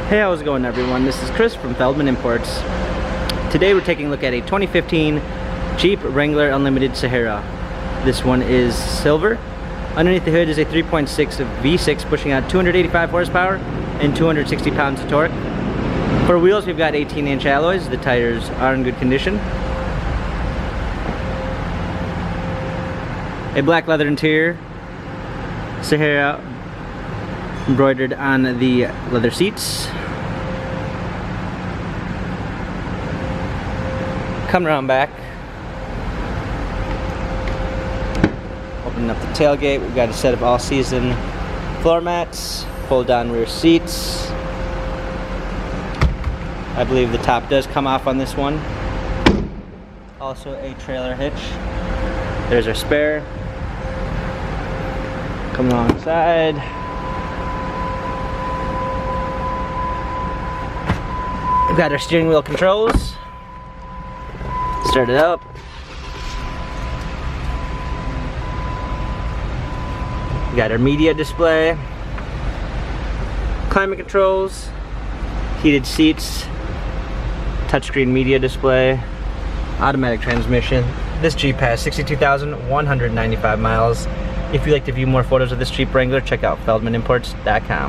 Hey, how's it going everyone? This is Chris from Feldmann Imports. Today we're taking a look at a 2015 Jeep Wrangler Unlimited Sahara. This one is silver. Underneath the hood is a 3.6 V6 pushing out 285 horsepower and 260 pounds of torque. For wheels we've got 18-inch alloys. The tires are in good condition. A black leather interior. Sahara embroidered on the leather seats. Coming around back, opening up the tailgate, we've got a set of all-season floor mats, fold down rear seats. I believe the top does come off on this one. Also a trailer hitch. There's our spare. Coming alongside. We've got our steering wheel controls. Start it up. We got our media display, climate controls, heated seats, touchscreen media display, automatic transmission. This Jeep has 62,195 miles. If you'd like to view more photos of this Jeep Wrangler, check out feldmanimports.com.